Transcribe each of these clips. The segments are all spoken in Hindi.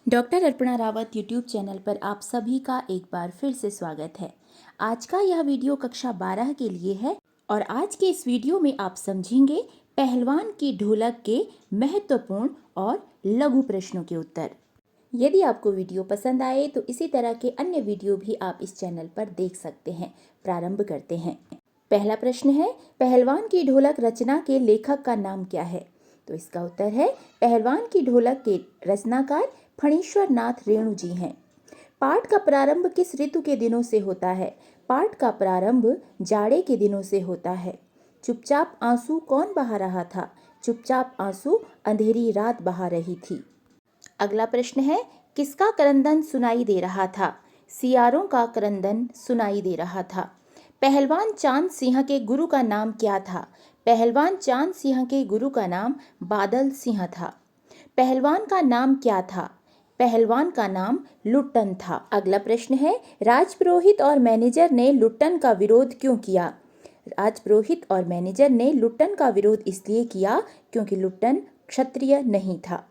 Doctor Arpana Rawat YouTube channel पर आप सभी का एक बार फिर से स्वागत है। आज का यह वीडियो कक्षा 12 के लिए है और आज के इस वीडियो में आप समझेंगे पहलवान की ढोलक के महत्वपूर्ण और लघु प्रश्नों के उत्तर। यदि आपको वीडियो पसंद आए तो इसी तरह के अन्य वीडियो भी आप इस चैनल पर देख सकते हैं। प्रारंभ करते हैं। पहला प्रश्न है, पहलवान की ढोलक रचना के लेखक का नाम क्या है? तो इसका उत्तर है पहलवान की ढोलक के रचनाकार फणीश्वर नाथ रेणु जी हैं। पाठ का प्रारंभ किस ऋतु के दिनों से होता है? पाठ का प्रारंभ जाड़े के दिनों से होता है। चुपचाप आंसू कौन बहा रहा था? चुपचाप आंसू अंधेरी रात बहा रही थी। अगला प्रश्न है, किसका क्रंदन सुनाई दे रहा था? सियारों का क्रंदन सुनाई दे रहा था। पहलवान चांद सिंह के गुरु का नाम क्या था? पहलवान चांद सिंह के गुरु का नाम बादल सिंह था। पहलवान का नाम क्या था? पहलवान का नाम लुट्टन था। अगला प्रश्न है, राजपुरोहित और मैनेजर ने लुट्टन का विरोध क्यों किया? राजपुरोहित और मैनेजर ने लुट्टन का विरोध इसलिए किया क्योंकि लुट्टन क्षत्रिय नहीं था।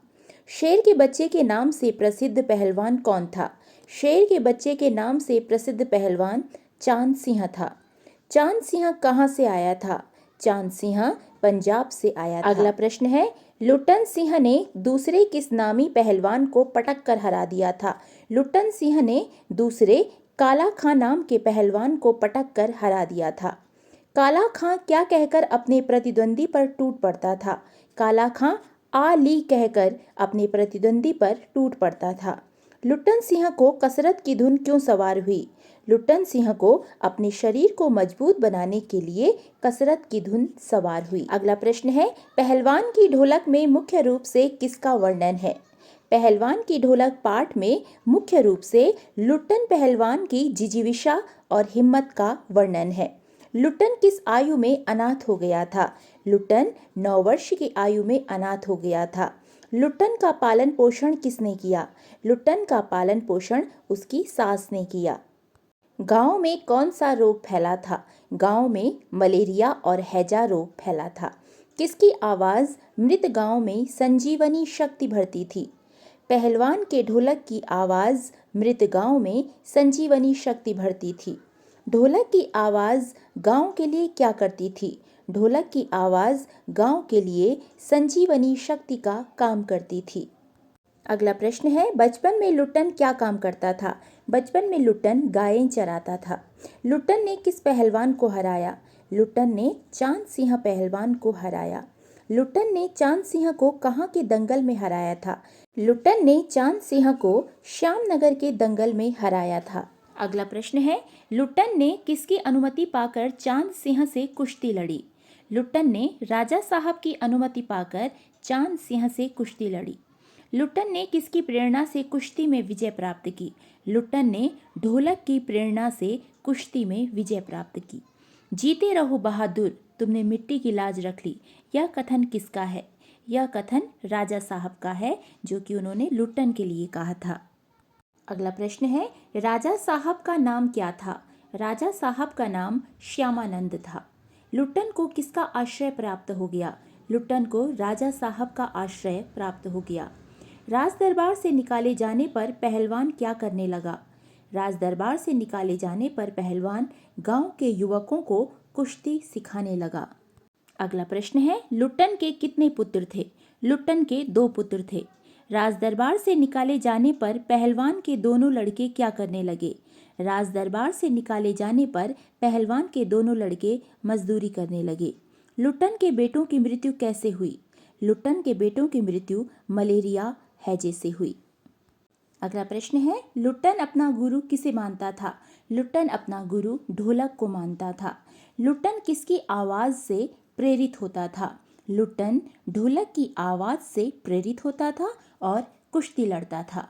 शेर के बच्चे के नाम से प्रसिद्ध पहलवान कौन था? शेर के बच्चे के नाम से प्रसिद्ध पहलवान चांद सिंह था। चांद सिंह कहाँ से आया था? चांद सिंह पंजाब से आया था। अगला प्रश्न है, लुट्टन सिंह ने दूसरे किस नामी पहलवान को पटक कर हरा दिया था? लुट्टन सिंह ने दूसरे काला खां नाम के पहलवान को पटक कर हरा दिया था। काला खां क्या कहकर अपने प्रतिद्वंदी पर टूट पड़ता था? काला खां आली कहकर अपने प्रतिद्वंदी पर टूट पड़ता था। लुट्टन सिंह को कसरत की धुन क्यों सवार हुई? लुट्टन सिंह को अपने शरीर को मजबूत बनाने के लिए कसरत की धुन सवार हुई। अगला प्रश्न है, पहलवान की ढोलक में मुख्य रूप से किसका वर्णन है? पहलवान की ढोलक पाठ में मुख्य रूप से लुट्टन पहलवान की जिजीविषा और हिम्मत का वर्णन है। लुट्टन किस आयु में अनाथ हो गया था? लुट्टन 9 वर्ष की आयु में अनाथ हो गया था। लुट्टन का पालन पोषण किसने किया? लुट्टन का पालन पोषण उसकी सास ने किया। गांव में कौन सा रोग फैला था? गांव में मलेरिया और हैजा रोग फैला था। किसकी आवाज मृत गांव में संजीवनी शक्ति भरती थी? पहलवान के ढोलक की आवाज मृत गांव में संजीवनी शक्ति भरती थी। ढोलक की आवाज गांव के लिए क्या करती थी? ढोलक की आवाज गांव के लिए संजीवनी शक्ति का काम करती थी। अगला प्रश्न है, बचपन में लुट्टन क्या काम करता था? बचपन में लुट्टन गायें चराता था। लुट्टन ने किस पहलवान को हराया? लुट्टन ने चांद सिंह पहलवान को हराया। लुट्टन ने चांद सिंह को कहाँ के दंगल में हराया था? लुट्टन ने चांद सिंह को श्यामनगर के दंगल में हराया था। अगला प्रश्न है, लुट्टन ने किसकी अनुमति पाकर चांद सिंह से कुश्ती लड़ी? लुट्टन ने राजा साहब की अनुमति पाकर चांद सिंह से कुश्ती लड़ी। लुट्टन ने किसकी प्रेरणा से कुश्ती में विजय प्राप्त की? लुट्टन ने ढोलक की प्रेरणा से कुश्ती में विजय प्राप्त की। जीते रहो बहादुर, तुमने मिट्टी की लाज रख ली, यह कथन किसका है? यह कथन राजा साहब का है, जो कि उन्होंने लुट्टन के लिए कहा था। अगला प्रश्न है, राजा साहब का नाम क्या था? राजा साहब का नाम श्यामानंद था। लुट्टन को किसका आश्रय प्राप्त हो गया? लुट्टन को राजा साहब का आश्रय प्राप्त हो गया। राज दरबार से निकाले जाने पर पहलवान क्या करने लगा? राज दरबार से निकाले जाने पर पहलवान गांव के युवकों को कुश्ती सिखाने लगा। अगला प्रश्न है, लुट्टन के कितने पुत्र थे? लुट्टन के 2 पुत्र थे। राज दरबार से निकाले जाने पर पहलवान के दोनों लड़के क्या करने लगे? राज दरबार से निकाले जाने पर पहलवान के दोनों लड़के मजदूरी करने लगे। लुट्टन के बेटों की मृत्यु कैसे हुई? लुट्टन के बेटों की मृत्यु मलेरिया हैजे से हुई। अगला प्रश्न है, लुट्टन अपना गुरु किसे मानता था? लुट्टन अपना गुरु ढोलक को मानता था। लुट्टन किसकी आवाज से प्रेरित होता था? लुट्टन ढोलक की आवाज से प्रेरित होता था और कुश्ती लड़ता था।